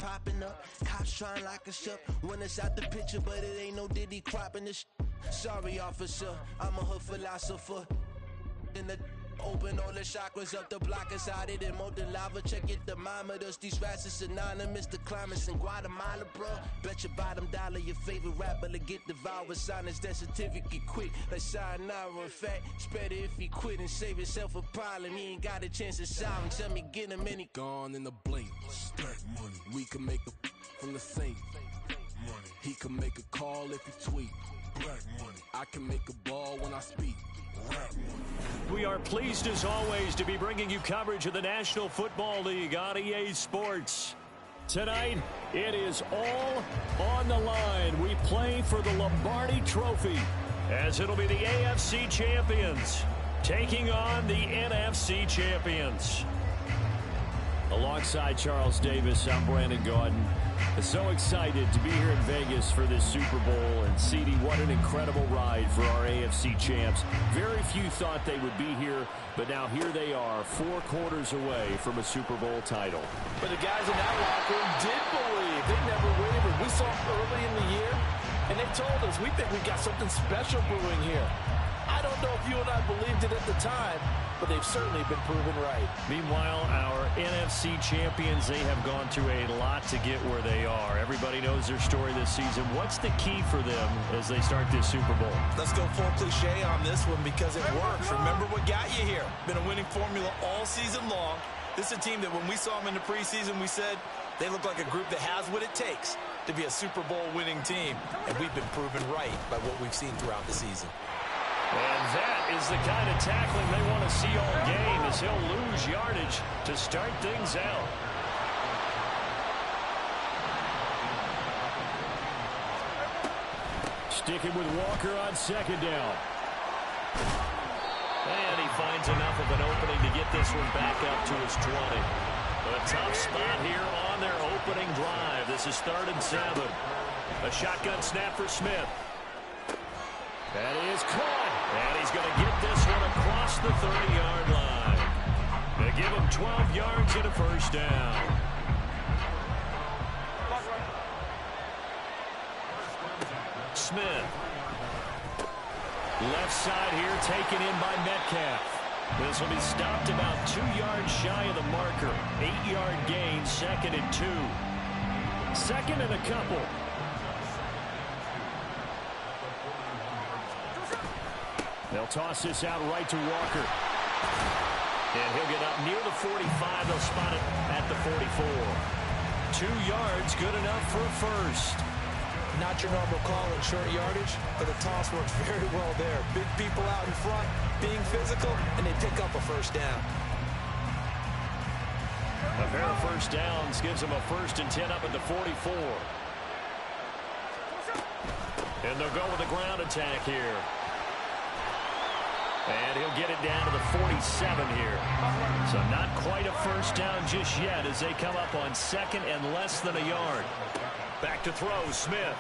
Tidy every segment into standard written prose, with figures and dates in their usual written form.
popping up. Cops trying to lock us up. When it's out the picture, but it ain't no Diddy cropping this. Sorry, officer, I'm a hood philosopher. In the open all the chakras up the block inside it and molten lava. Check your thermometers. These rats is synonymous. The climates in Guatemala, bro. Bet your bottom dollar your favorite rapper to get devoured. Sign his death certificate quick. Like sayonara. In fact, it's better if he quit and save himself a problem. He ain't got a chance to solve him. Tell me get him any gone in the blink. Stack money. We can make a from the sink. Money. He can make a call if he tweet. Black money. I can make a ball when I speak. We are pleased as always to be bringing you coverage of the National Football League on EA Sports. Tonight, it is all on the line. We play for the Lombardi Trophy as it'll be the AFC champions taking on the NFC champions. Alongside Charles Davis, I'm Brandon Gaudin. So excited to be here in Vegas for this Super Bowl. And CD, what an incredible ride for our AFC champs. Very few thought they would be here, but now here they are, 4 quarters away from a Super Bowl title. But the guys in that locker room did believe. They never wavered. We saw them early in the year, and they told us, we think we got something special brewing here. I don't know if you and I believed it at the time, but they've certainly been proven right. Meanwhile, our NFC champions, they have gone through a lot to get where they are. Everybody knows their story this season. What's the key for them as they start this Super Bowl? Let's go full cliche on this one because it works. Remember what got you here. Been a winning formula all season long. This is a team that when we saw them in the preseason, we said they look like a group that has what it takes to be a Super Bowl winning team. And we've been proven right by what we've seen throughout the season. And that is the kind of tackling they want to see all game as he'll lose yardage to start things out. Sticking with Walker on second down. And he finds enough of an opening to get this one back up to his 20. A tough spot here on their opening drive. This is 3rd and 7. A shotgun snap for Smith. That is caught, and he's going to get this one across the 30-yard line. They give him 12 yards and a first down. Smith. Left side here taken in by Metcalf. This will be stopped about 2 yards shy of the marker. 8-yard gain, 2nd and 2. 2nd and a couple. They'll toss this out right to Walker. And he'll get up near the 45. They'll spot it at the 44. 2 yards, good enough for a first. Not your normal call in short yardage, but the toss works very well there. Big people out in front, being physical, and they pick up a first down. A pair of first downs gives them a 1st and 10 up at the 44. And they'll go with a ground attack here. And he'll get it down to the 47 here. So not quite a first down just yet as they come up on 2nd and less than a yard. Back to throw, Smith.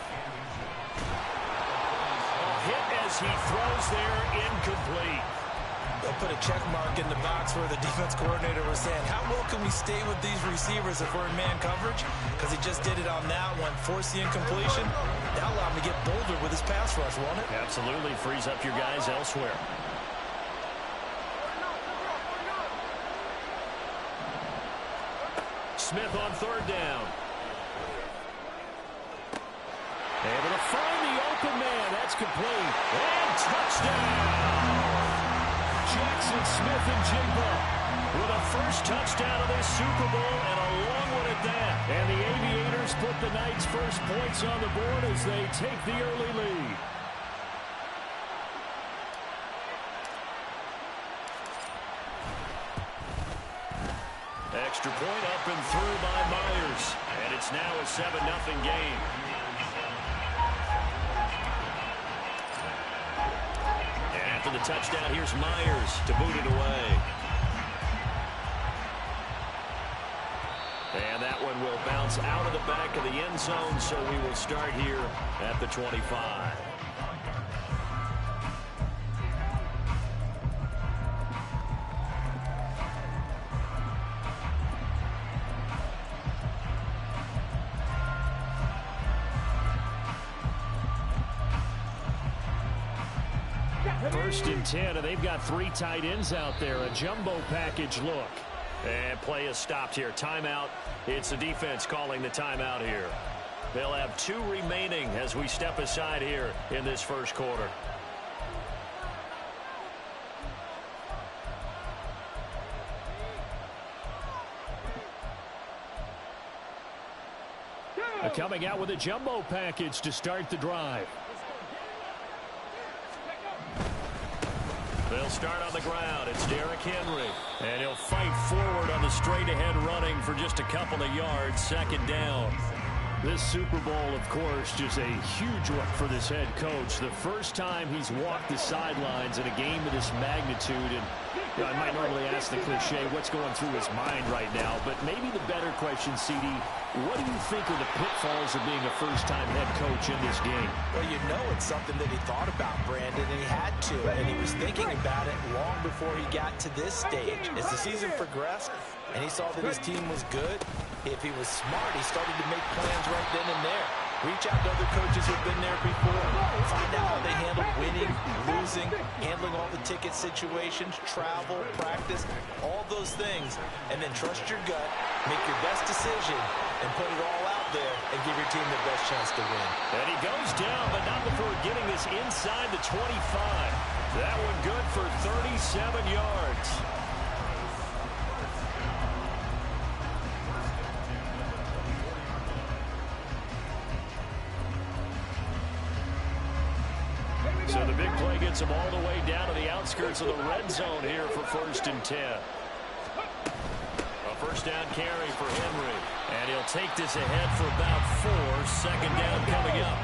A hit as he throws there, incomplete. They'll put a check mark in the box where the defense coordinator was saying, how well can we stay with these receivers if we're in man coverage? Because he just did it on that one, force the incompletion. That'll allow him to get bolder with his pass rush, won't it? Absolutely, frees up your guys elsewhere. Smith on 3rd down. Able to find the open man. That's complete. And touchdown! Jackson Smith-Njigba with a first touchdown of this Super Bowl and a long one at that. And the Aviators put the Knights' first points on the board as they take the early lead. Extra point up and through by Myers. And it's now a 7-0 game. And after the touchdown, here's Myers to boot it away. And that one will bounce out of the back of the end zone, so we will start here at the 25. First and 10, and they've got 3 tight ends out there. A jumbo package look. And play is stopped here. Timeout. It's the defense calling the timeout here. They'll have 2 remaining as we step aside here in this first quarter. Coming out with a jumbo package to start the drive. They'll start on the ground. It's Derrick Henry. And he'll fight forward on the straight-ahead running for just a couple of yards. Second down. This Super Bowl, of course, just a huge one for this head coach. The first time he's walked the sidelines in a game of this magnitude. And you know, I might normally ask the cliche, what's going through his mind right now? But maybe the better question, CD, what do you think are the pitfalls of being a first-time head coach in this game? Well, you know it's something that he thought about, Brandon, and he had to. And he was thinking about it long before he got to this stage. As the season progressed and he saw that his team was good, if he was smart, he started to make plans right then and there. Reach out to other coaches who've been there before. Find out how they handle winning, losing, handling all the ticket situations, travel, practice, all those things. And then trust your gut, make your best decision, and put it all out there and give your team the best chance to win. And he goes down, but not before getting this inside the 25. That one good for 37 yards. So the big play gets him all the way down to the outskirts of the red zone here for first and 10. A first down carry for Henry. And he'll take this ahead for about 4. Second down coming up.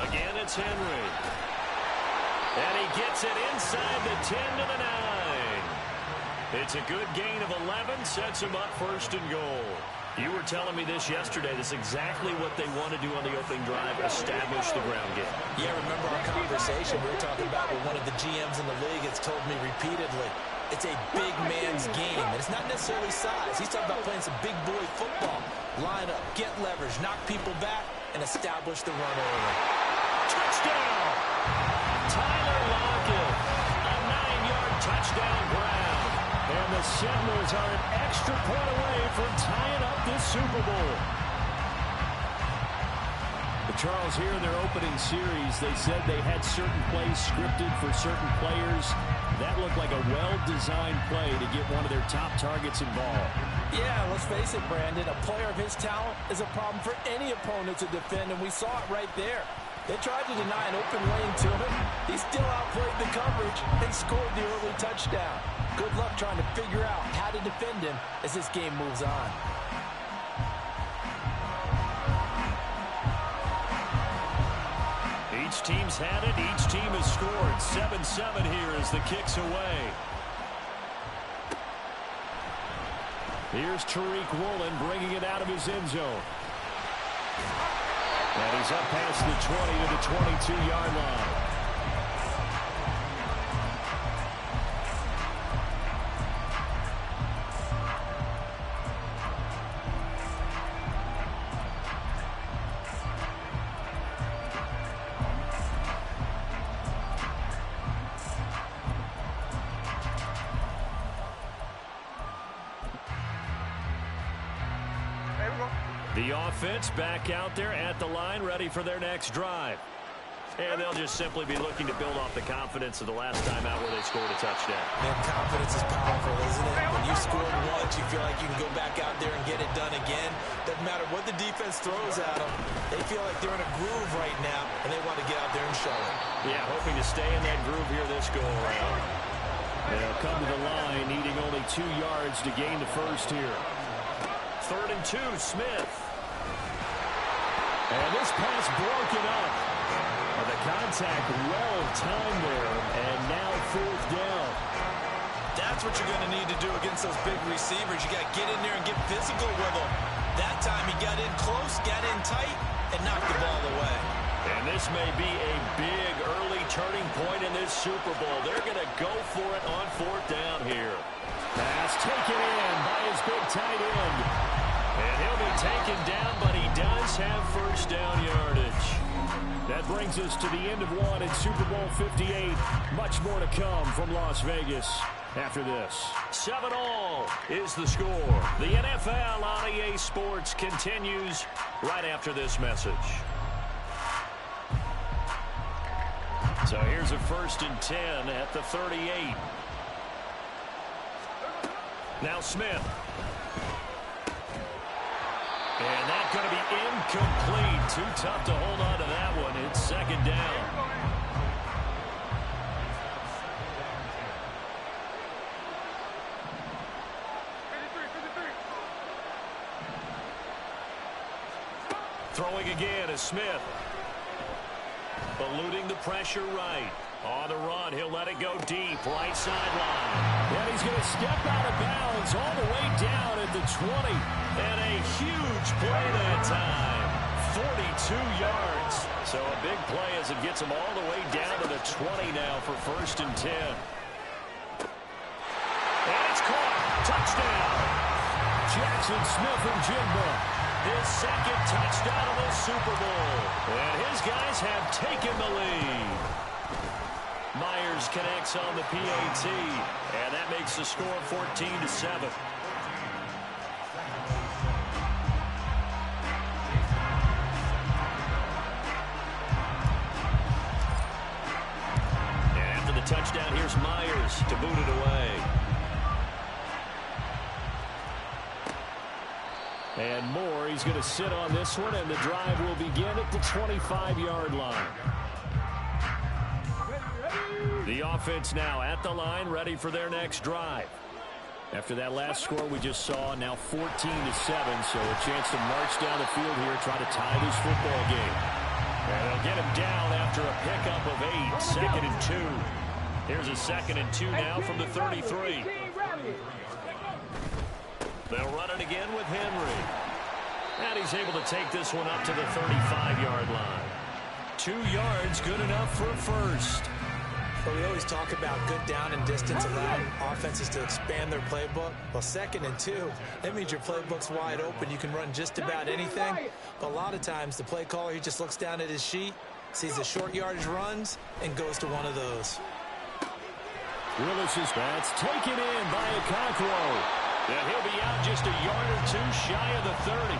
Again, it's Henry. And he gets it inside the 10 to the 9. It's a good gain of 11. Sets him up first and goal. You were telling me this yesterday. This is exactly what they want to do on the opening drive, establish the ground game. Yeah, remember our conversation we were talking about with one of the GMs in the league has told me repeatedly, it's a big man's game, and it's not necessarily size. He's talking about playing some big boy football. Line up, get leverage, knock people back, and establish the run early. Touchdown! Tyler Lockett, a 9-yard touchdown grab. And the Seminoles are an extra point away from tying up this Super Bowl. But Charles, here in their opening series, they said they had certain plays scripted for certain players. That looked like a well-designed play to get one of their top targets involved. Yeah, let's face it, Brandon. A player of his talent is a problem for any opponent to defend, and we saw it right there. They tried to deny an open lane to him. He still outplayed the coverage and scored the early touchdown. Good luck trying to figure out how to defend him as this game moves on. Each team's had it. Each team has scored. 7-7 here as the kick's away. Here's Tariq Woolen bringing it out of his end zone. And he's up past the 20 to the 22-yard line. The offense back out there at the line, ready for their next drive. And they'll just simply be looking to build off the confidence of the last time out where they scored a touchdown. Man, confidence is powerful, isn't it? When you scored once, you feel like you can go back out there and get it done again. Doesn't matter what the defense throws at them. They feel like they're in a groove right now, and they want to get out there and show it. Yeah, hoping to stay in that groove here this go-around. They'll come to the line, needing only 2 yards to gain the first here. 3rd and 2, Smith. And this pass broken up. And the contact well-timed there, and now 4th down. That's what you're going to need to do against those big receivers. You got to get in there and get physical with them. That time he got in close, got in tight, and knocked the ball away. And this may be a big early turning point in this Super Bowl. They're going to go for it on 4th down here. Pass taken in by his big tight end. And he'll be taken down, but he does have first down yardage. That brings us to the end of one in Super Bowl 58. Much more to come from Las Vegas after this. 7-all is the score. The NFL on EA Sports continues right after this message. So here's a 1st and 10 at the 38. Now Smith. And that's going to be incomplete. Too tough to hold on to that one. It's 2nd down. Throwing again is Smith. Eluding the pressure right. On the run, he'll let it go deep, right sideline. And he's going to step out of bounds all the way down at the 20. And a huge play that time. 42 yards. So a big play as it gets him all the way down to the 20 now for 1st and 10. And it's caught. Touchdown. Jackson Smith-Njigba. His 2nd touchdown of the Super Bowl. And his guys have taken the lead. Myers connects on the PAT, and that makes the score 14-7. And after the touchdown, here's Myers to boot it away. And Moore, he's going to sit on this one, and the drive will begin at the 25-yard line. The offense now at the line, ready for their next drive. After that last score we just saw, now 14-7, so a chance to march down the field here, try to tie this football game. And they'll get him down after a pickup of 8, 2nd and 2. Here's a 2nd and 2 now from the 33. They'll run it again with Henry. And he's able to take this one up to the 35-yard line. 2 yards, good enough for a first. But we always talk about good down and distance, allowing offenses to expand their playbook. Well, 2nd and 2, that means your playbook's wide open. You can run just about anything. But a lot of times, the play caller, he just looks down at his sheet, sees the short yardage runs, and goes to one of those. Willis is that's taken in by Okonkwo. And he'll be out just a yard or 2 shy of the 30.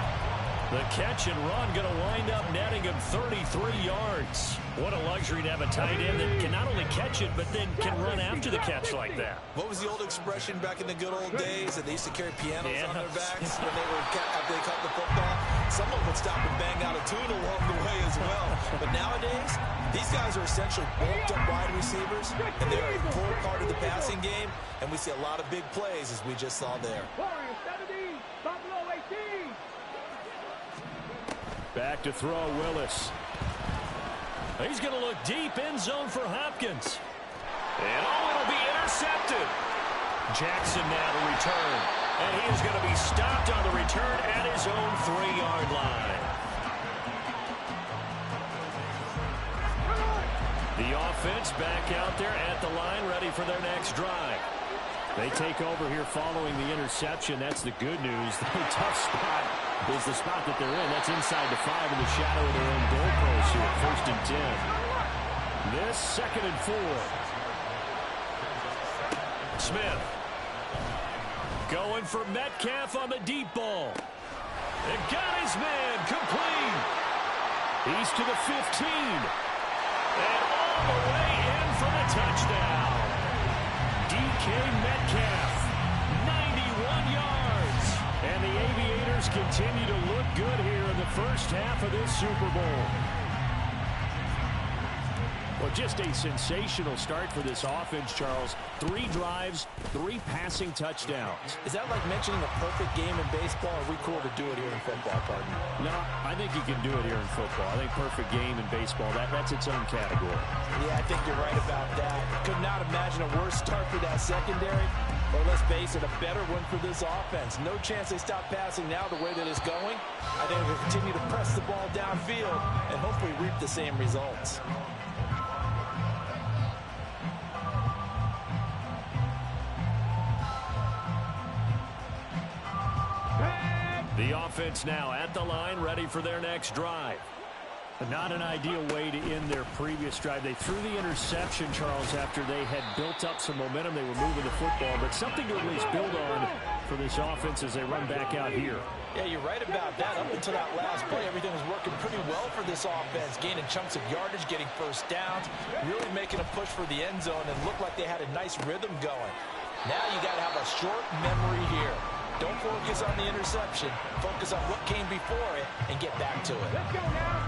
The catch and run going to wind up netting him 33 yards. What a luxury to have a tight end that can not only catch it, but then can run after the catch like that. What was the old expression back in the good old days that they used to carry pianos on their backs when they caught the football? Someone would stop and bang out a tune along the way as well. But nowadays, these guys are essentially bulked up wide receivers, and they are a core part of the passing game, and we see a lot of big plays as we just saw there. Back to throw, Willis. He's going to look deep, end zone for Hopkins. And it'll be intercepted. Jackson now to return. And he is going to be stopped on the return at his own 3-yard line. The offense back out there at the line, ready for their next drive. They take over here following the interception. That's the good news. The tough spot is the spot that they're in. That's inside the 5 in the shadow of their own goalpost here. 1st and 10. This 2nd and 4. Smith. Going for Metcalf on the deep ball. And got his man complete. He's to the 15. And all the way in for the touchdown. DK Metcalf, 91 yards. And the Aviators continue to look good here in the first half of this Super Bowl. Well, just a sensational start for this offense, Charles. 3 drives, 3 passing touchdowns. Is that like mentioning a perfect game in baseball, or are we cool to do it here in football, partner? No, I think you can do it here in football. I think perfect game in baseball, that's its own category. Yeah, I think you're right about that. Could not imagine a worse start for that secondary, or let's face it, a better one for this offense. No chance they stop passing now the way that it's going. I think they'll continue to press the ball downfield and hopefully reap the same results. The offense now at the line, ready for their next drive. Not an ideal way to end their previous drive. They threw the interception, Charles, after they had built up some momentum. They were moving the football, but something to at least build on for this offense as they run back out here. Yeah, you're right about that. Up until that last play, everything was working pretty well for this offense, gaining chunks of yardage, getting first downs, really making a push for the end zone, and looked like they had a nice rhythm going. Now you got to have a short memory here. Don't focus on the interception. Focus on what came before it and get back to it. Let's go now.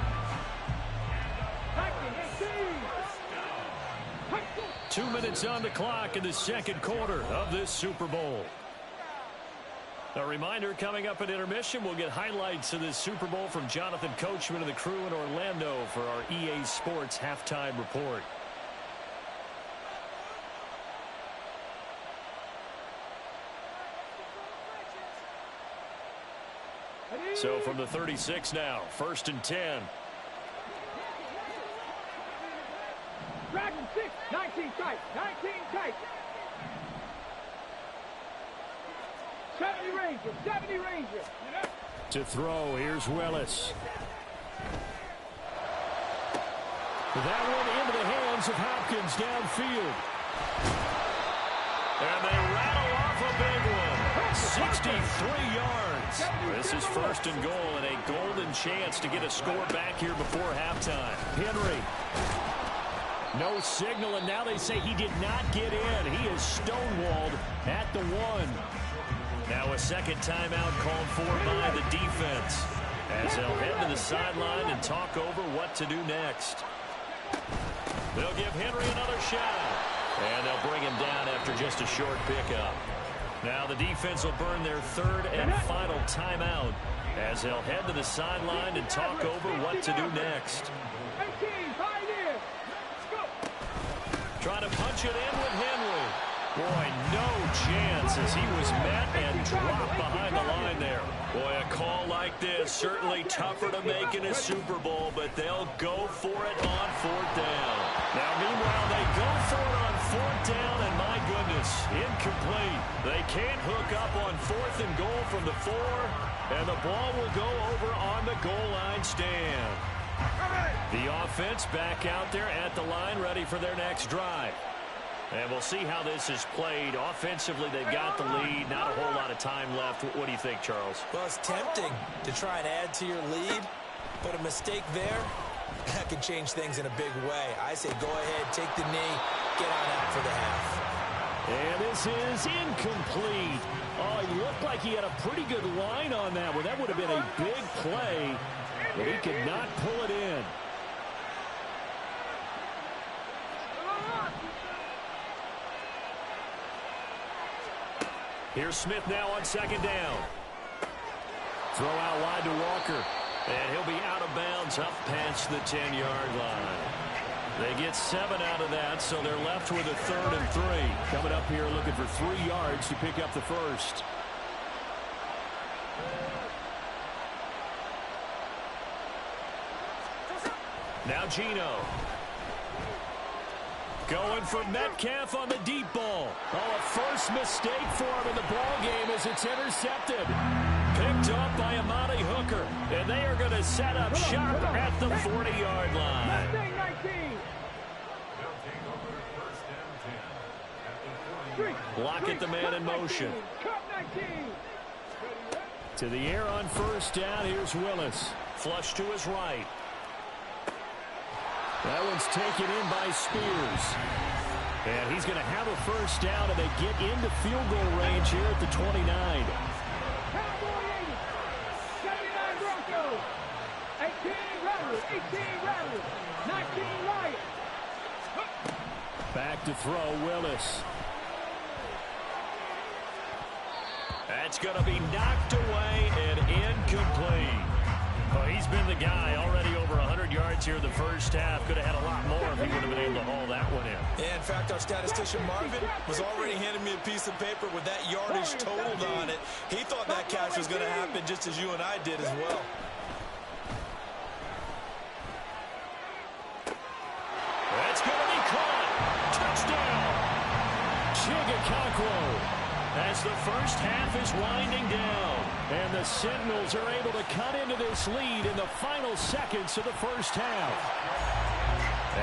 2 minutes on the clock in the second quarter of this Super Bowl. A reminder, coming up at intermission, we'll get highlights of this Super Bowl from Jonathan Coachman and the crew in Orlando for our EA Sports halftime report. So from the 36 now, 1st and 10. Dragon 6, 19 tight, 19 tight. 70 Ranger, 70 Ranger. To throw, here's Willis. That one into the hands of Hopkins downfield. And they rattle off a big one. 63 yards. This is 1st and goal and a golden chance to get a score back here before halftime. Henry. No signal, and now they say he did not get in. He is stonewalled at the 1. Now a second timeout called for by the defense as they'll head to the sideline and talk over what to do next. They'll give Henry another shot, and they'll bring him down after just a short pickup. Now the defense will burn their 3rd and final timeout as they'll head to the sideline and talk over what to do next. Trying to punch it in with Henry. Boy, no chance as he was met and dropped behind the line there. Boy, a call like this certainly tougher to make in a Super Bowl, but they'll go for it on 4th down. Now, meanwhile, they go for it on 4th down, and my goodness, incomplete. They can't hook up on 4th and goal from the 4, and the ball will go over on the goal line stand. The offense back out there at the line, ready for their next drive. And we'll see how this is played. Offensively, they've got the lead. Not a whole lot of time left. What do you think, Charles? Well, it's tempting to try and add to your lead, but a mistake there, that can change things in a big way. I say go ahead, take the knee, get on out for the half. And this is incomplete. Oh, he looked like he had a pretty good line on that one. That would have been a big play, but he could not pull it in. Here's Smith now on 2nd down. Throw out wide to Walker. And he'll be out of bounds up past the 10-yard line. They get 7 out of that, so they're left with a 3rd and 3. Coming up here looking for 3 yards to pick up the first. Now Gino. Going for Metcalf on the deep ball. Oh, a first mistake for him in the ball game as it's intercepted. Picked up by Amani Hooker. And they are going to set up shop at the 40-yard line. Lockett the man in motion. To the air on 1st down. Here's Willis. Flush to his right. That one's taken in by Spears. And he's going to have a 1st down, and they get into field goal range here at the 29. Cowboy 80, 79 Broncos, 18 Rattlers, 18 Rattlers, 19 Lions. Back to throw, Willis. That's going to be knocked away and incomplete. Oh, he's been the guy already over 100 yards here in the first half. Could have had a lot more if he would have been able to haul that one in. Yeah, in fact, our statistician Marvin was already handing me a piece of paper with that yardage totaled on it. He thought that catch was going to happen just as you and I did as well. That's going to be caught. Touchdown. Chigga Conquo. as the first half is winding down. And the Sentinels are able to cut into this lead in the final seconds of the first half.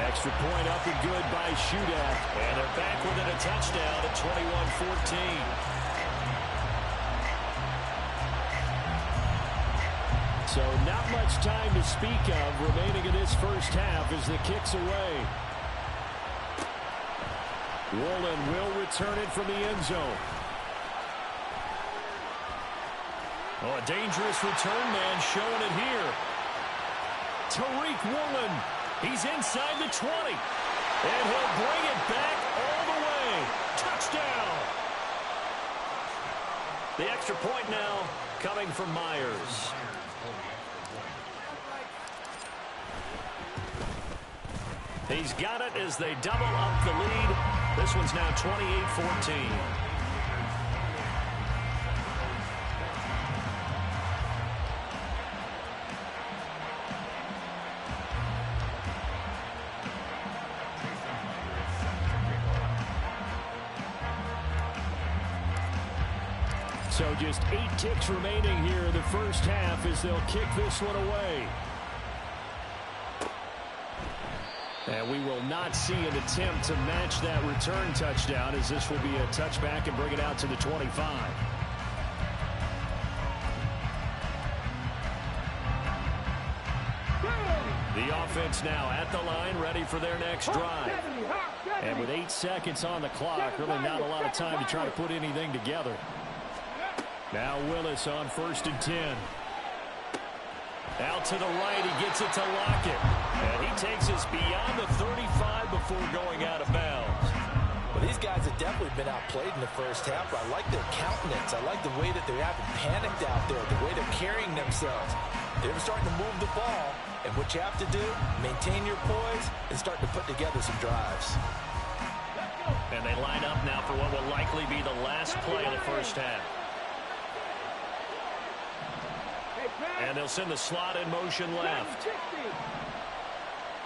Extra point up and good by Shootout. And they're back within a touchdown at 21-14. So not much time to speak of remaining in this first half as the kick's away. Woolen will return it from the end zone. Oh, a dangerous return man showing it here. Tariq Woolen. He's inside the 20. And he'll bring it back all the way. Touchdown. The extra point now coming from Myers. He's got it as they double up the lead. This one's now 28-14. So just 8 ticks remaining here in the first half as they'll kick this one away. And we will not see an attempt to match that return touchdown, as this will be a touchback and bring it out to the 25. The offense now at the line, ready for their next drive. And with 8 seconds on the clock, really not a lot of time to try to put anything together. Now Willis on 1st and 10. Out to the right, he gets it to Lockett. And he takes us beyond the 35 before going out of bounds. Well, these guys have definitely been outplayed in the first half. I like their countenance. I like the way that they haven't panicked out there, the way they're carrying themselves. They're starting to move the ball. And what you have to do, maintain your poise and start to put together some drives. And they line up now for what will likely be the last play of the first half. And they'll send the slot in motion left.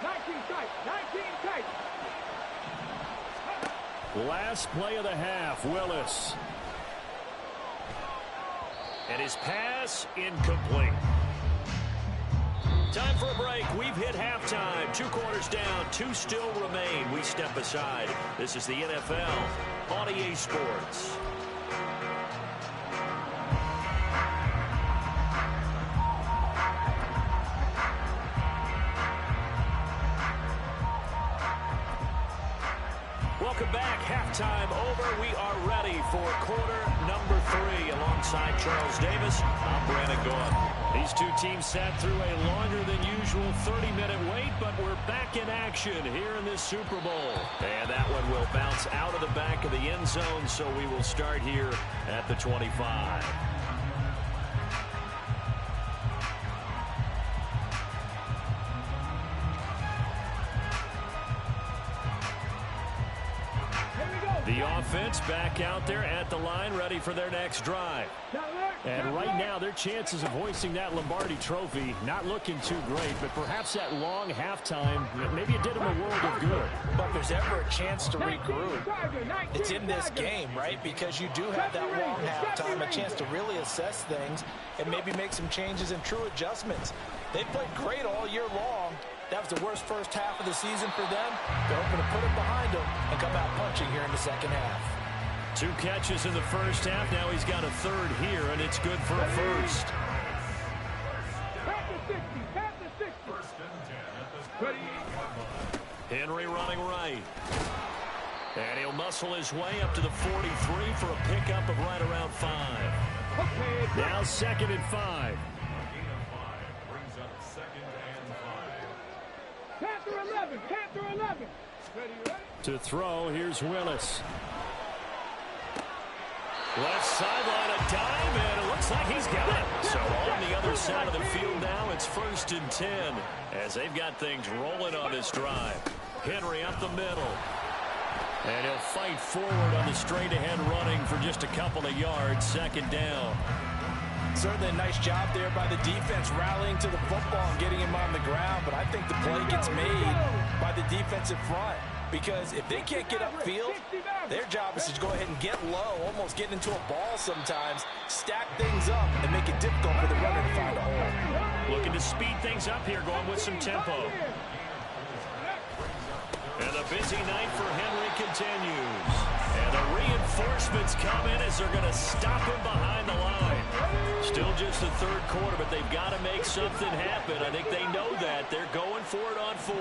19 tight, 19 tight. Last play of the half, Willis. And his pass incomplete. Time for a break. We've hit halftime. 2 quarters down, 2 still remain. We step aside. This is the NFL on EA Sports. Welcome back. Halftime over. We are ready for quarter number 3. Alongside Charles Davis, I'm Brandon Gordon. These two teams sat through a longer than usual 30-minute wait, but we're back in action here in this Super Bowl. And that one will bounce out of the back of the end zone, so we will start here at the 25. The offense back out there at the line, ready for their next drive. And right now, their chances of hoisting that Lombardi trophy not looking too great, but perhaps that long halftime, maybe it did them a world of good. But if there's ever a chance to regroup, it's in this game, right? Because you do have that long halftime, a chance to really assess things and maybe make some changes and true adjustments. They played great all year long. That was the worst first half of the season for them. They're hoping to put it behind them and come out punching here in the second half. 2 catches in the first half. Now he's got a 3rd here, and it's good for a first. Henry running right. And he'll muscle his way up to the 43 for a pickup of right around 5. Now 2nd and 5. Panther 11, Panther 11. Ready? To throw, here's Willis. Left sideline, a dive, and it looks like he's got it. So on the other side of the field now, it's 1st and 10 as they've got things rolling on this drive. Henry up the middle. And he'll fight forward on the straight-ahead running for just a couple of yards. 2nd down. Certainly a nice job there by the defense rallying to the football and getting him on the ground, but I think the play gets made by the defensive front because if they can't get upfield, Their job is to go ahead and get low, almost get into a ball sometimes, stack things up, and make it difficult for the runner to find a hole. Looking to speed things up here, going with some tempo. And the busy night for Henry continues. And the reinforcements come in as they're going to stop him behind the line. Still just the third quarter, but they've got to make something happen. I think they know that. They're going for it on fourth.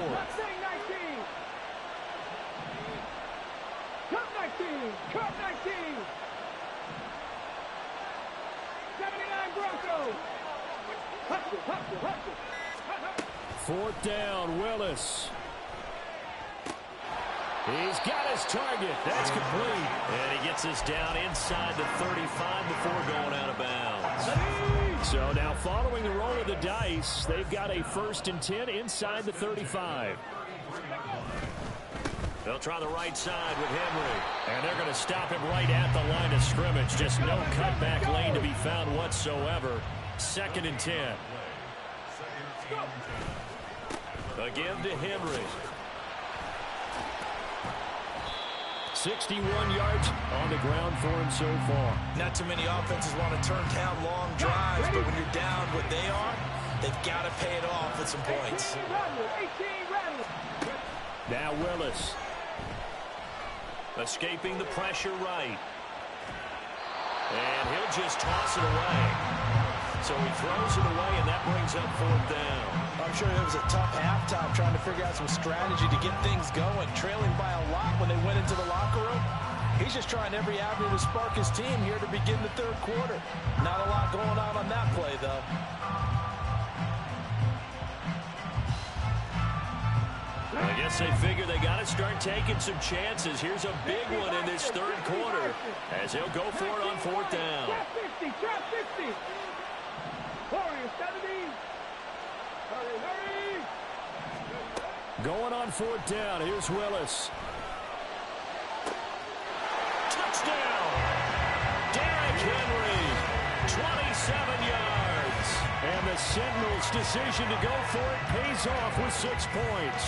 Cut 19! Cut 19! 79 Broncos! Hustle, hustle, hustle! Fourth down, Willis. He's got his target. That's complete. And he gets us down inside the 35 before going out of bounds. So now following the roll of the dice, they've got a 1st and 10 inside the 35. They'll try the right side with Henry. And they're going to stop him right at the line of scrimmage. Just no cutback lane to be found whatsoever. 2nd and 10. Again to Henry. 61 yards on the ground for him so far. Not too many offenses want to turn down long drives, but when you're down what they are, they've got to pay it off with some points. Now Willis. Escaping the pressure right. And he'll just toss it away. So he throws it away, and that brings up 4th down. I'm sure it was a tough halftime trying to figure out some strategy to get things going, trailing by a lot when they went into the locker room. He's just trying every avenue to spark his team here to begin the third quarter. Not a lot going on that play, though. I guess they figure they got to start taking some chances. Here's a big one in this third quarter as he'll go for it on 4th down. Trap 50, trap 50. Hurry, 70. Hurry, hurry. Going on 4th down. Here's Willis. Touchdown. Derrick Henry. 27 yards. And the Sentinels' decision to go for it pays off with 6 points.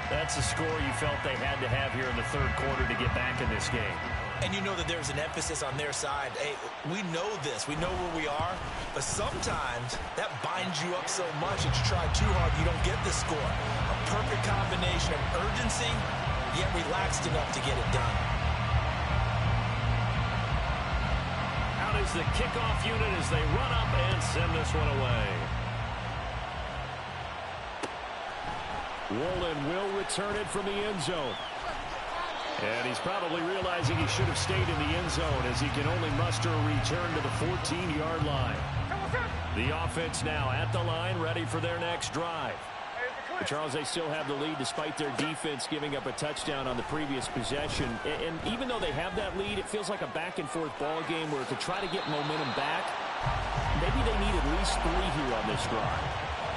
That's the score you felt they had to have here in the third quarter to get back in this game. And you know that there's an emphasis on their side. Hey, we know this. We know where we are. But sometimes that binds you up so much that you try too hard, you don't get the score. A perfect combination of urgency, yet relaxed enough to get it done. Out is the kickoff unit as they run up and send this one away. Woolen will return it from the end zone. And he's probably realizing he should have stayed in the end zone as he can only muster a return to the 14-yard line. The offense now at the line, ready for their next drive. But Charles, they still have the lead despite their defense giving up a touchdown on the previous possession. And even though they have that lead, it feels like a back-and-forth ball game where to try to get momentum back, maybe they need at least 3 here on this drive.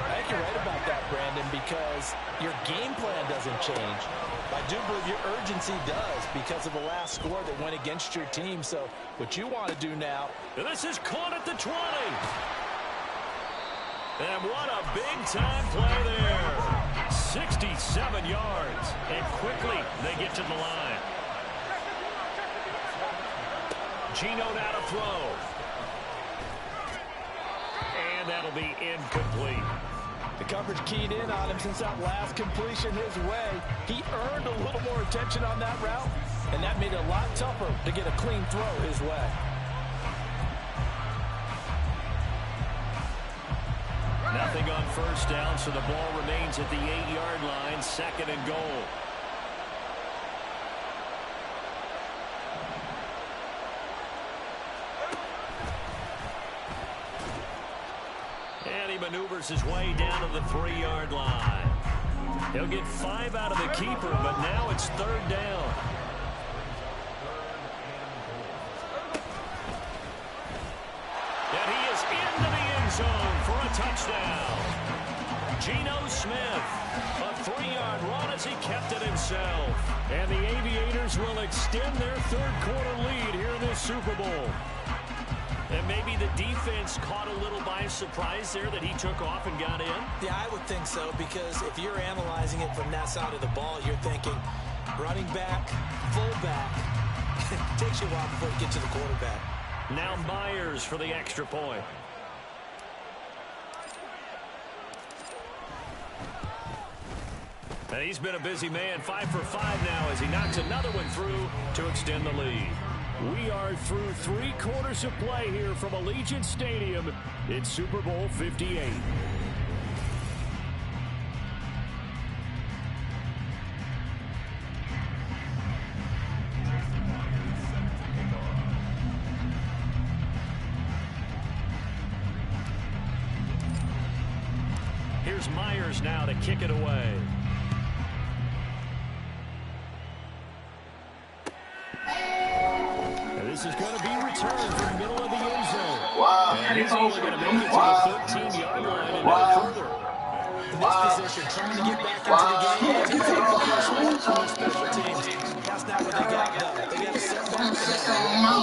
I think you're right about that, Brandon, because your game plan doesn't change. I do believe your urgency does because of the last score that went against your team. So what you want to do now. And this is caught at the 20. And what a big-time play there. 67 yards. And quickly they get to the line. Gino now to throw. And that'll be incomplete. The coverage keyed in on him since that last completion his way. He earned a little more attention on that route, and that made it a lot tougher to get a clean throw his way. Nothing on first down, so the ball remains at the 8-yard line, 2nd and goal. And he maneuvers his way down to the 3-yard line. He'll get 5 out of the keeper, but now it's 3rd down. And he is into the end zone for a touchdown. Geno Smith, a 3-yard run as he kept it himself. And the Aviators will extend their third quarter lead here in this Super Bowl. And maybe the defense caught a little by surprise there that he took off and got in? Yeah, I would think so, because if you're analyzing it from that side of the ball, you're thinking, Running back, fullback. Takes you a while before you get to the quarterback. Now Myers for the extra point. And he's been a busy man, 5 for 5 now as he knocks another one through to extend the lead. We are through 3 quarters of play here from Allegiant Stadium. It's Super Bowl 58. Here's Myers now to kick it away. And this is going to be returned from the middle of the end zone. Wow. And he's only going to make it to the 13-yard line and no further. In this position, trying to get back into the game. Take the from the special teams. That's not what they got done. They got to set back and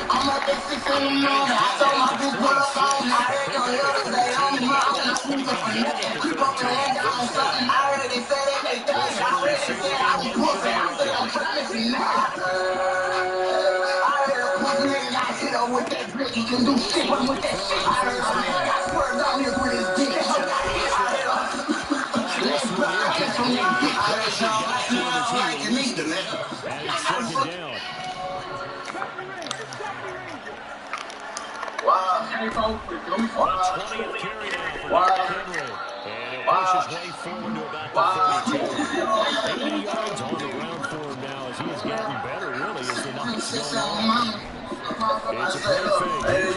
I'm up at 6 in the morning. I told my bitch put up on me. I heard on the other day on the mountain. I'm sleeping for nothing. Creep up and land down on something. I heard they said that they done. I heard they said I was pussy. I'm saying I'm trying to see now. I heard a pussy nigga got hit up with that brick. He can do shit with that shit. I heard I swear down here with his dick. I heard let's go. I heard y'all like me. I don't like it neither, nigga. And it's second down. Wow. 20th carry now for Henry. And it pushes way forward to about the 32. 80 yards on the ground for him now as he has gotten better, really, as the night's going on. It's a great fake.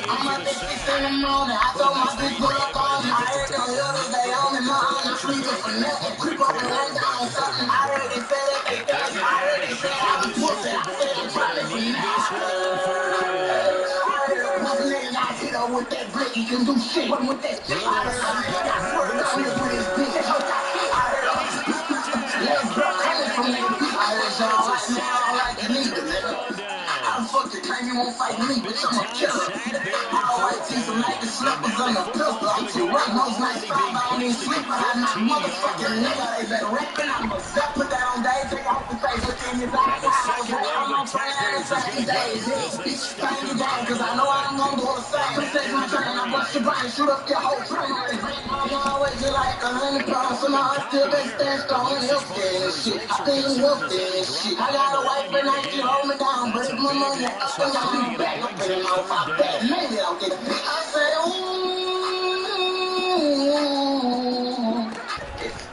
I'm up at 6 in the morning. I told my bitch put up on me. I heard them the other day on me. I'm sleeping for nothing. Creep up and lay down on something. I heard they said that they done. I heard they said I was pussy. I said I'm trying to see now. I heard a pussy nigga got hit up with that brick. He can do shit with that shit. I heard I swear down here with his dick. I heard let's go coming from that bitch. I heard y'all like me. I don't like it neither, nigga. I'm fucking claim you won't fight me, bitch, I'm a killer. I always see some like the slippers on the pistol. I'm too rough, those nights I don't even sleep. But I'm not motherfucking nigga. They better rapping, I'm a step, put that on day, take off the face, look in his eyes. I'm on fire the same days. Bitch, thank you down, cause I know I'm gonna do the same. I'm taking my train, I bust your brain, shoot up your whole train. I'm always just like 100 pounds, so now I still been stand strong and healthy and shit. I think I'm healthy and shit. I got a wife and I can hold me down, but it's my money up and I'll be back. I'm paying off my back. Maybe I'll get a pick. I say, ooh.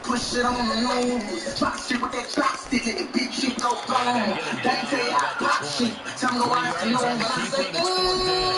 Push it on the nose. Drop shit with that chopstick and the big shit go boom. They tell you I pop shit. Tell me why I know, but I say, ooh.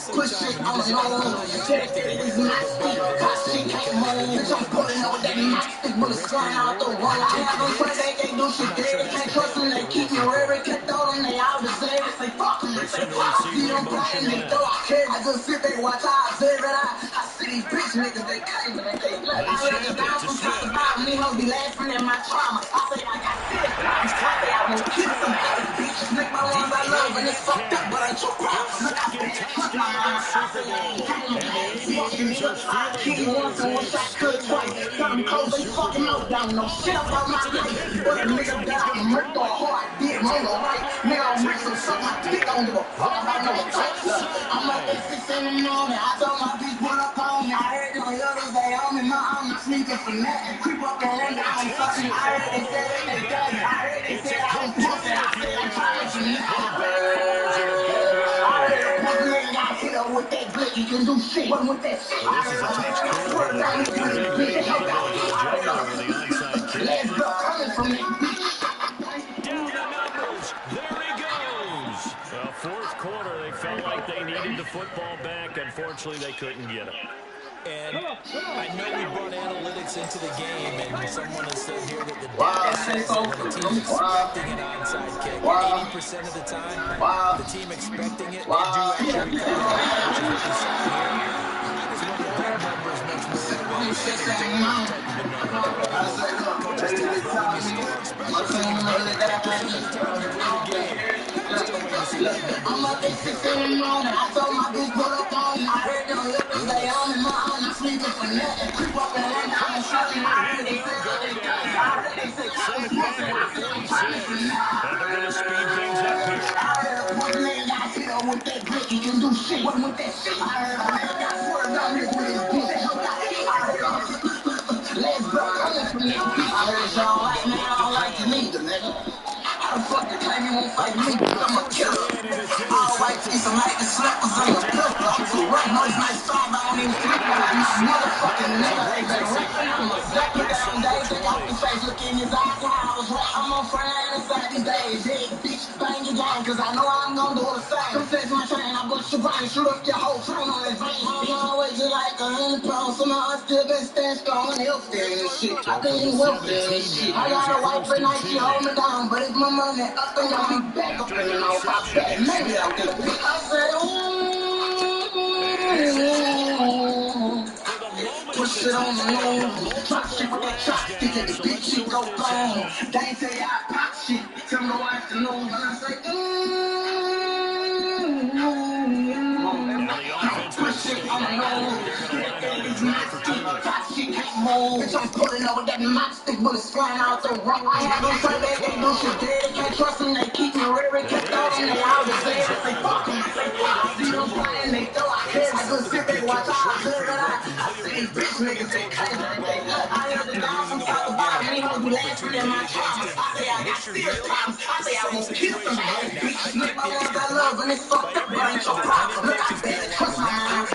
Push it on the nose. That is my speed. Pop shit came home. Bitch, I'm pulling over that matchstick with a slime out the wall. I have them friends, they can't do shit. They can't trust them. They keep me wherever they throw them. They all deserve it. Say fuck them. They say fuck them. See them playing. They throw I care. I just sit there, watch how I observe it. I see these bitch niggas. They came and they look. I let them down from top to bottom. These hoes be laughing at my trauma. I say I got sick. I'm clapping. I won't kiss some ass bitches. Make my ones I love and it's fucked up, but ain't your problem. Look, I been touch my mind. I say I ain't getting mad. Fucking niggas. I kill you once and one shot good twice. Got them close, they fucking up down. No shit about my life. But a nigga down and murked or hard. Did on the right. Nigga, I'm rich and suck my dick. Don't give a fuck about no type. I'm up at 6 in the morning. I told my bitch put up on me. I heard them the other day on me. I'm not sleeping for nothing. Creep up and land down on something. I heard they said that they done. I heard they said I was pussy. I said I'm trying to see now. I heard a pussy nigga got hit up with that brick. He can do shit with that shit. I heard I swear down here with his dick. Let's go coming from that bitch. Down the numbers. There he goes. Fourth quarter, they felt like they needed the football back. Unfortunately, they couldn't get it. And I know we brought analytics into the game, and someone has said here that the data says that when the team's expecting an onside kick, 80% of the time, the team expecting it, they do actually recover, which is what we saw here. I just wonder if that number is much more than I'm up at 6 in the morning. I told my bitch pull up on me. I heard them living day on me. I'm sleeping for nothing. Creep up and lay down and something. I heard they said that they done. I heard they said I was pussy. I said I'm trying for nothing. And they're going to speed things up here. I heard a pussy nigga got hit up with that brick. He can do shit. What with that shit? I heard a man got swerved on me with his bitch. That hoe got hit. I heard let's go coming from that bitch. I heard y'all like me. I don't like you neither, nigga. How the fuck you claim you won't fight me? I'm a killer. All white teeth, some like the slappers on the pistol. I'm too right, no nice song, I don't even sleep on these motherfucking niggas. They been rapping, I'm a black nigga down days. Take off the face, look in his eyes, how I was right. I'm on front line inside these days. Yeah, bitch, bang your gang, cause I know I'm gonna do the same. Come flex my train, I bust your brain, shoot up your whole train on that vein. I'm always just like 100 pounds, somehow I still been stand strong and healthy and shit. I been wealthy and shit. I got a wife at night, she hold me down, but it's my money up and I'll be back up and I'll pop back. Maybe I'll get a pick. I said, push it on the nose. Drop shit with that chopstick and the bitch shit go gone. They ain't say I pop shit till no afternoon. And I say, push it on the nose. Top shit can't move. Bitch, I'm pulling over that mopstick, bullets flying out the rock. I ain't gonna say that they do shit dead. They can't trust them, they keep me real. Kept on them, they always say that they fuck them. I say, I see them playing, they throw out heads. I go sit there, watch out, I heard that I see these bitch niggas, they crazy, they nut. I heard the down from top to bottom, they gon' do laughing in my traumas. I say I got serious problems. I say I won't kill somebody, bitch. Look, my ones I love, and it's fucked up, but ain't your problem. Look, I barely trust my mind.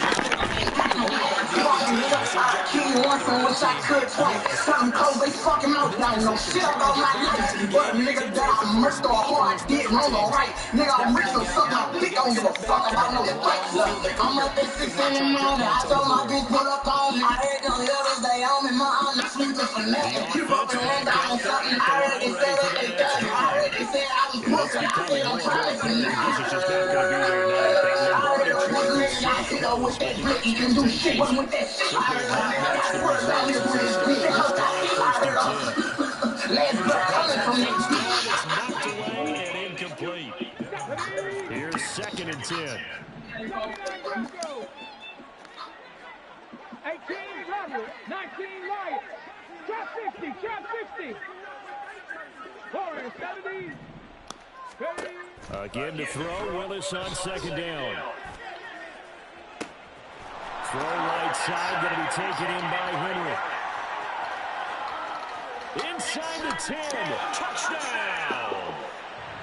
I kill you once and wish I could twice. Something cold, they fucking mouth down. No shit about my life. But a nigga that I murked or hard, I did wrong or right. Nigga, I'm rich or something. I think I don't give a fuck about no fights. I'm up at 6 in the morning. I told my bitch pull up on me. I heard them little they on me. I'm not sleeping for nothing. Keep up and lay down on something. I heard they said that they done. I heard they said I was pussy. I said I'm trying for nothing. I heard a pussy nigga got hit up with that brick. He can do shit. What with that shit? I heard a man got swerved on me with his bitch. That hoe got hit. I heard let's go coming from that bitch. Knocked away and incomplete. Here's 2nd and 10. 18 level, 19 light. Trap 50, trap 50. Warriors, 70. Again to throw, Willis on 2nd down. Throw right side, going to be taken in by Henry. Inside the 10, touchdown!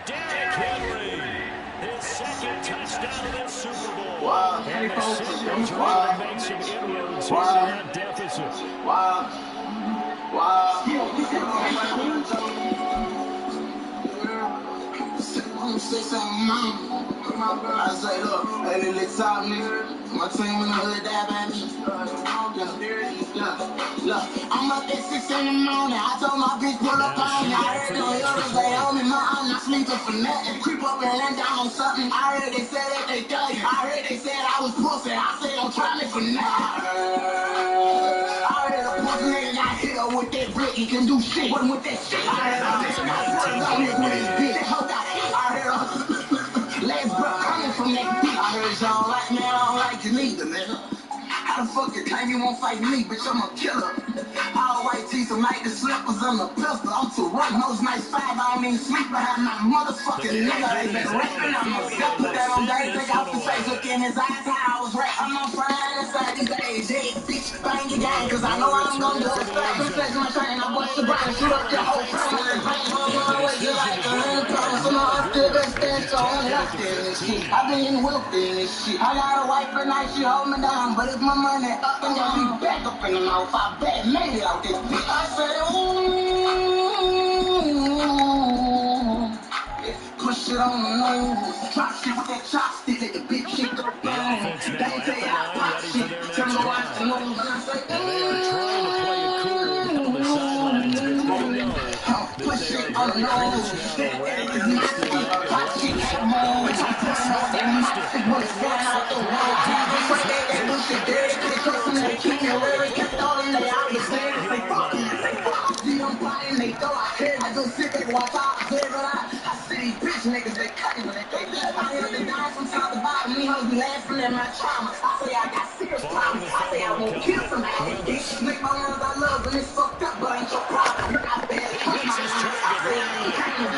Derrick Henry, his 2nd touchdown of this Super Bowl. Wow. And the Sabres really make some inroads into that deficit. I'm 6 on I say, look, hey, little top nigga. My team in the hood, that baby. Look, I'm up at 6 in the morning. I told my bitch pull up on me. I heard them others they on me. I'm not sleeping for nothing. Creep up and land down on something. I heard they said that they done. I heard they said I was pussy. I said I'm trying for nothing. I heard a pussy nigga got hit up with that brick. He can do shit. What with that shit? I heard a man got swerved on me with his bitch. That hoe got hit. I heard let's go coming from that bitch. I heard y'all like me. I don't like you neither, nigga. How the fuck you claim you won't fight me, bitch? I'm a killer. All white teeth, some like the slippers on the pistol. I'm too rough, nose nice 5. I don't even sleep behind my motherfucking nigga. They been rapping, I'm a step with that on days. Take off the face, look in his eyes, how I was right. I'm on front line inside these days. Yeah, bitch, bang your gang, cause I know I'm gonna do it. Come flex my train, I bust your brain, shoot up your whole train. And bang, I'm always just like 100 pounds. Somehow I still been stand strong and healthy in this shit. I been wealthy in this shit. I got a wife at night, she hold me down, but it's my money up and I'll be back up in the mouth. I bet maybe out this bitch. I said, push it on the nose. Drop shit with that chopstick, let the bitch shit go down. They say I pop shit, tell me watch the nose. And I say, push it on the nose. It's nasty, pop shit can't move. That mopstick bullets flying out the wall. They do shit dirty, they trust them, they keep me real. Kept all in the watch out, I see these bitch niggas, they cutting when they I hear the guys from top to bottom, me hungry laughing at my trauma. I say I got serious problems, I say I won't kill somebody. Make my ones I love when it's fucked up, but ain't your problem. I barely touch my ones, I say I ain't cutting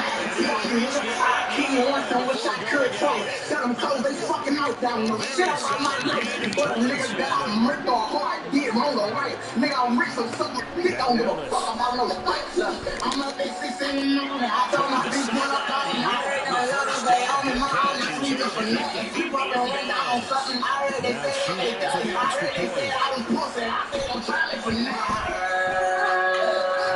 I kill you once and wish I could tell them close they fucking out down no shit about my life. But a nigga that I'm ripped or hard, did wrong or right. Nigga, I'm rich, so suck my dick, don't give a fuck about no fights. I'm up at 6 in the morning, I told my bitch pull up on me. I heard the other day on me, my arm is sleeping for nothing. Keep up and went down on something. I heard they said they done. I heard they said I was pussy. I said I'm trying for nothing.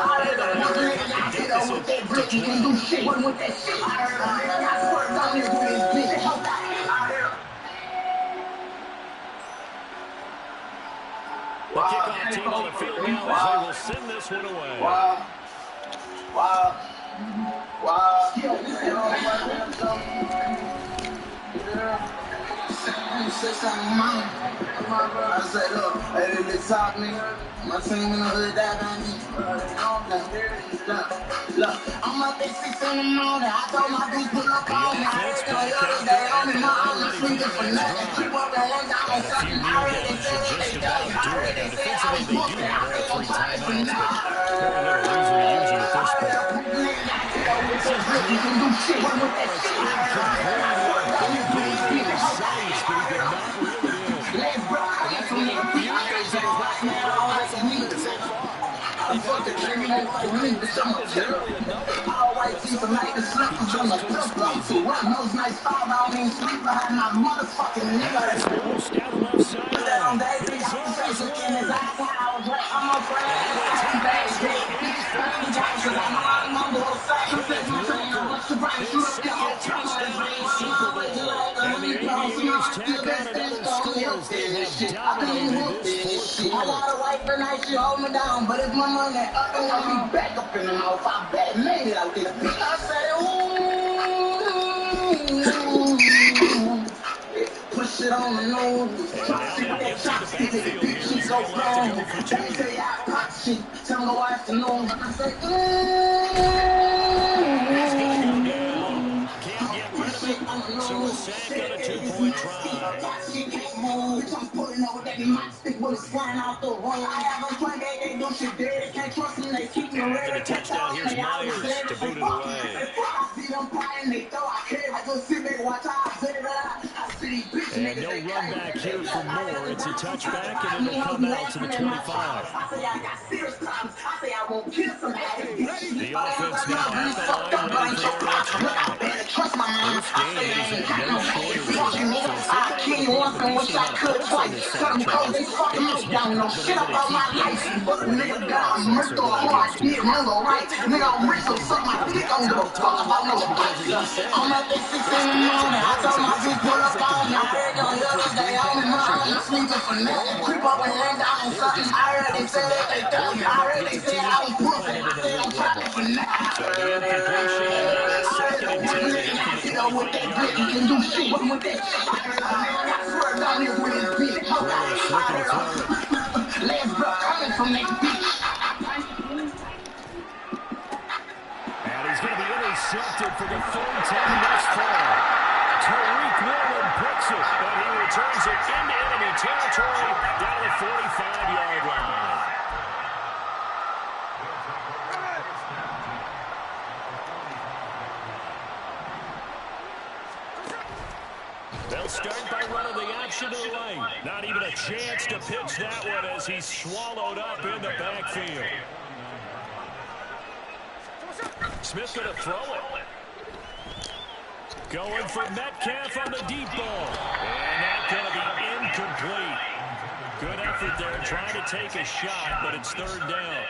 I heard the pussy niggas out here with that brick, you can do shit with that shit. I heard a nigga got swerved on this with his bitch. The kickoff team on the field now as they will send this one away. Wow. Say something, mama. I said, look, hey, they talk me. My team in the hood, that on me. Look, I'm up at 6 in the morning. I told my bitch pull up on me. I heard the other day on me. My arm is sleeping for nothing. Keep up and run down on something. I heard they said they done. I heard they said I was pussy. I said I'm trying for nothing. You can do shit with that shit. Let's bro, I ain't from that beat. Man, all that's me. I'm fucking criminal for me, bitch, I'm a terror. All white people like the suckers on the flip flops. So run those nice five, I don't even sleep behind my motherfucking nigga. That on day, bitch, I'm facing in his eyes. I was right, I'm a friend. I'm bad, bitch. I'm Jackson, I'm on both sides. I'm fixing my train, I'm much to bright. Shoot up your whole train, I'm always like a money pounds. You know, I still got that stone hill. I can't whoop this shit. I got a wife and I should hold me down, but if my money up and let me back up in the mouth, I bet made it out there. I said, ooh, push it on the nose. Chopstick with that chopstick, bitch, she go wrong. They say I pop shit, tell me go afternoon. I said, So a sack on a 2-point try. I'm pulling over that my stick with his flying out the wall. I have a plan, they do shit dead. Can't trust them, they keep me ready. For the touchdown, here's Myers to boot it away. I see them playing, they throw. I can't, I just sit back, watch out. And no run back here for Moore. It's a touchback, and it'll come out to the 25. I say I got serious problems. I say I won't kill somebody. The offense now at the line, ready for their next drive. Trust my mom. I say I ain't got no shortage. Fucking me, I kill you once and wish I could twice. Tell them cause they fucking me down. No shit about my life. But a nigga got a murder or hard. Did wrong or right. Nigga, I'm rich, so suck my dick. Don't give a fuck about no fights. I'm up at 6 in the morning. I told my bitch pull up on me. I heard the other day on me. My arm is sleeping for nothing. Creep up and run down on something. I heard they said that they done. I heard they said I was pussy. I said I'm trying for nothing. So the incompletion on that second and 10. You know what that brick, you can do shit with that shit. I heard a nigga got swerved on here with his bitch. Last bro coming from that bitch. And he's going to be intercepted for the third time thus far. Tariq Woolen picks it, but he returns it into enemy territory down the 45-yard line. They'll start by running the action to the lane. Not even a chance to pitch that one as he's swallowed up in the backfield. Smith going to throw it. Going for Metcalf on the deep ball. And that's going to be incomplete. Good effort there trying to take a shot, but it's third down.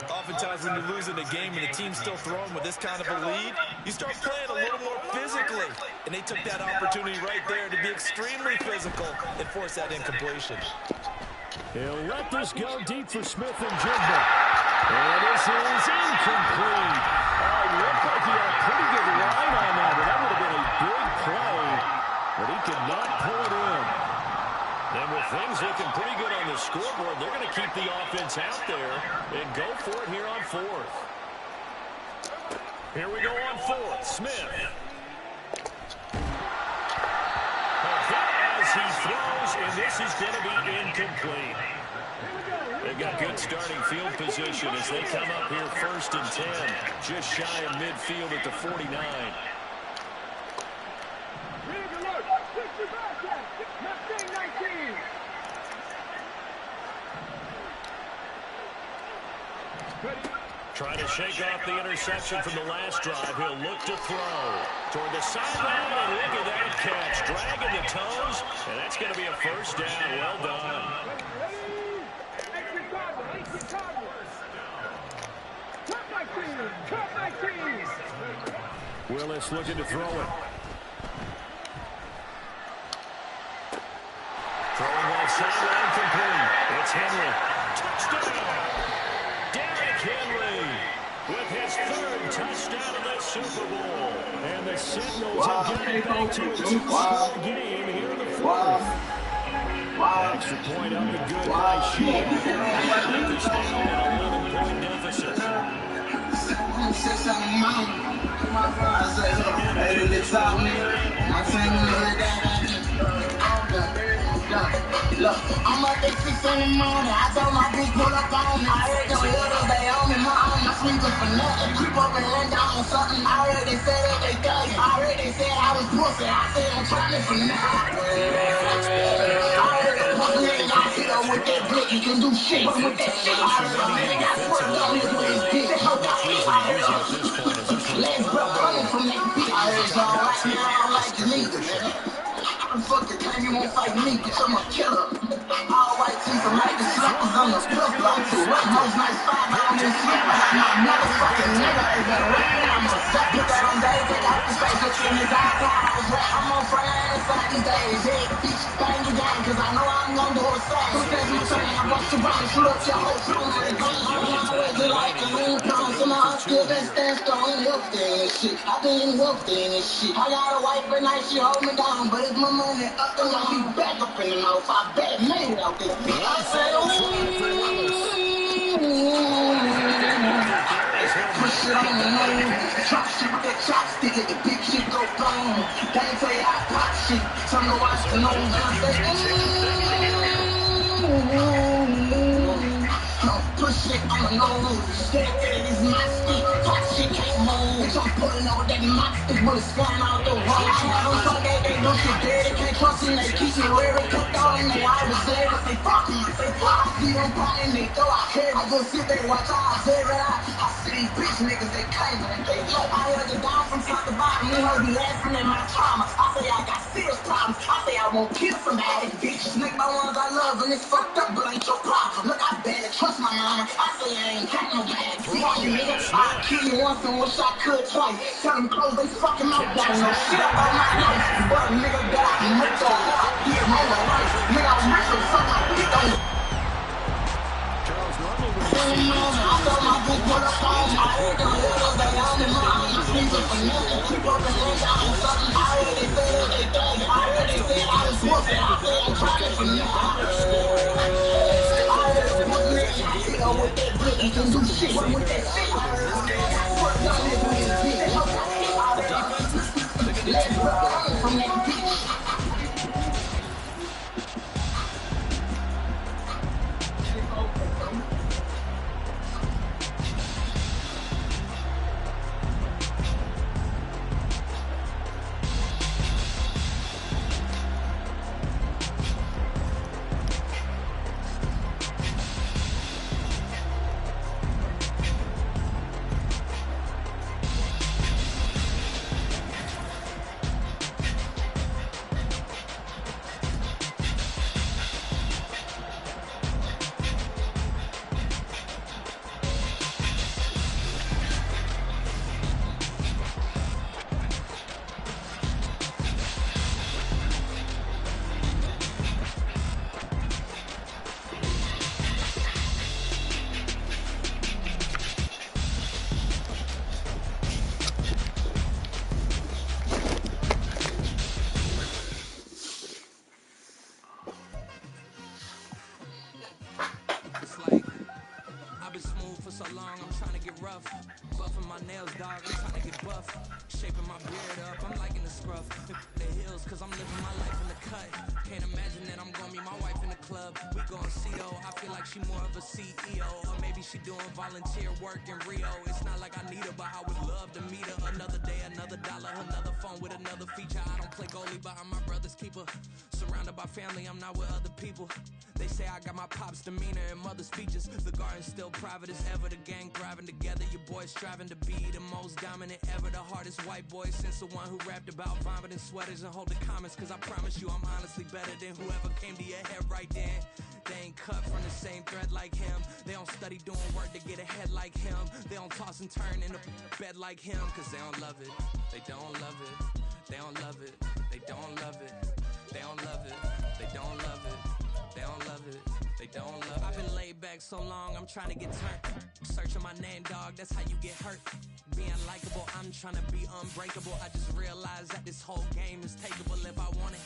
Oftentimes when you're losing a game and the team's still throwing with this kind of a lead, you start playing a little more physically. And they took that opportunity right there to be extremely physical and force that incompletion. He'll let this go deep for Smith and Jigba. And this is incomplete. Looked like he had a pretty good line on that, but that would have been a big play. But he could not pull it in. And with things looking pretty good on the scoreboard, they're going to keep the offense out there and go for it here on fourth. Here we go on fourth. Smith. As he throws, and this is going to be incomplete. They've got good starting field position as they come up here 1st and 10, just shy of midfield at the 49. Trying to shake off the interception from the last drive. He'll look to throw toward the sideline, and look at that catch. Dragging the toes, and that's going to be a first down. Well done. Willis looking to throw it. Throwing one sideline complete. It's Henry. Touchdown. Derrick Henry with his 3rd touchdown of the Super Bowl. And the Sentinels have gotten back to a 2-score game here in the 4th. Extra point up and good by Sheehan. This now an 11-point deficit. Look, I'm up at 6 in the morning. I told my bitch pull up on me. I heard them little, they on me. My sleeping for nothing. Creep up and land down on something. I heard they said that they thugging. I heard they said I was pussy. I said I'm trying for nothing. I heard the pussy nigga got hit up with that blick. You can do shit with that shit. I heard the nigga got swerved on his with his dick. I heard let's bro coming from that bitch. I heard y'all right now. I don't like the niggas. Fuck the time you won't fight me, bitch, I'm a killer. All white teeth are like the slappers on the flip block. To what most nights 5 hours in sleep. I got my motherfucking nigga. It's a rain, I'm a suck. Put that on day, take out the face, look in his eyes. I'm on front line inside these days. Yeah, bitch, bang you down, cause I know I'm gonna do a song. Who says my train? I bust your body, shoot up your whole phone. I'm always like a lean pound. Somehow I still been stand strong, healthy in this shit. I been wealthy in this shit. I got a wife at night, she hold me down, but it's my money up and I'll be back up in the mouth. I bet made it out this bitch. I said, push it on the nose. Chop shit with that chopstick, let the big shit go boom. They ain't say I pop shit, tell me to watch the nose. I say, push it on the nose. That is my stick. Pop shit can't move. Bitch, I'm pulling over that my stick, but it's flying out the wall. I have them so they do shit dead. They can't trust me. They keep me where they cooked all in their eyes. They say fuck me. They fuck me. I'm flying. They throw out here. I just sit there watch all I say it out. I see these bitch niggas. They claim it. They low. I heard it down from top to bottom. You heard me laughing at my trauma. I say I got serious problems. I say I won't kill somebody. Bitch, nigga, my ones I love and it's fucked up, but ain't your problem. Look, I barely trust my mama. I say I ain't got no bad. Fuck you, nigga. I'll kill you once and wish I could twice. Tell them close they fucking mouth. Got no shit about my life. But a nigga that I can make the heart. Yeah, man, my life. Nigga, I'm rich and fuck my dick on. I told my bitch put up on me. I heard them little, they on me. I'm sleeping for nothing. Keep up and lay down on something. I heard they said that they thugging. I heard they said I was pussy. I said I'm trying for nothing. I heard the pussy nigga got hit up with that blick. You can do shit with that shit. I heard the nigga got swerved on his with his dick. Let's run from that bitch. It's like I've been smooth for so long, I'm trying to get rough. Buffing my nails, dog, I'm trying to get buff. Shaping my beard up, I'm liking the scruff. The hills, cause I'm living my life in the cut. Can't imagine that I'm gonna meet my wife in the club. We gon' see though, I feel like she more of a CEO. Or maybe she doing volunteer work in Rio. It's not like I need her, but I would love to meet her. Another day, another dollar, another phone with another feature. I don't play goalie, but I'm my brother's keeper. Surrounded by family, I'm not with other people. They say I got my pop's demeanor and mother's features. The garden's still private as ever. The gang thriving together. Your boys striving to be the most dominant ever. The hardest white boy since the one who rapped about vomiting sweaters and holding comments. Cause I promise you I'm honestly better than whoever came to your head right then. They ain't cut from the same thread like him. They don't study doing work to get ahead like him. They don't toss and turn in a bed like him. Cause they don't love it. They don't love it. They don't love it. They don't love it. They don't love it. They don't love it. They don't love it. They don't love it. I've been laid back so long, I'm trying to get turned. Searching my name, dog, that's how you get hurt. Being likable, I'm trying to be unbreakable. I just realized that this whole game is takeable if I want it.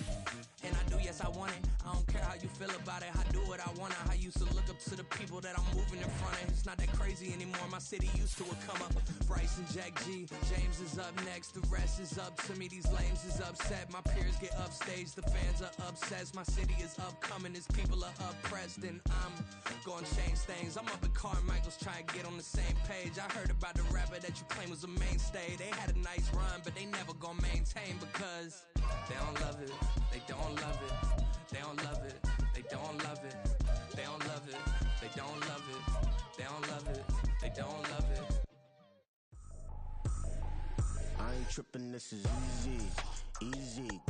And I do, yes, I want it. I don't care how you feel about it. I do what I want it. I used to look up to the people that I'm moving in front of. It's not that crazy anymore. My city used to a come up. Bryce and Jack G. James is up next. The rest is up to me. These lames is upset. My peers get upstaged. The fans are obsessed. My city is upcoming. His people are oppressed. And I'm gonna change things. I'm up at Carmichael's trying to get on the same page. I heard about the rapper that you claim was a mainstay. They had a nice run, but they never gonna maintain because they don't love it. They don't love it. They don't love it. They don't love it. They don't love it. They don't love it. They don't love it. They don't love it. I ain't tripping, this is easy. Easy.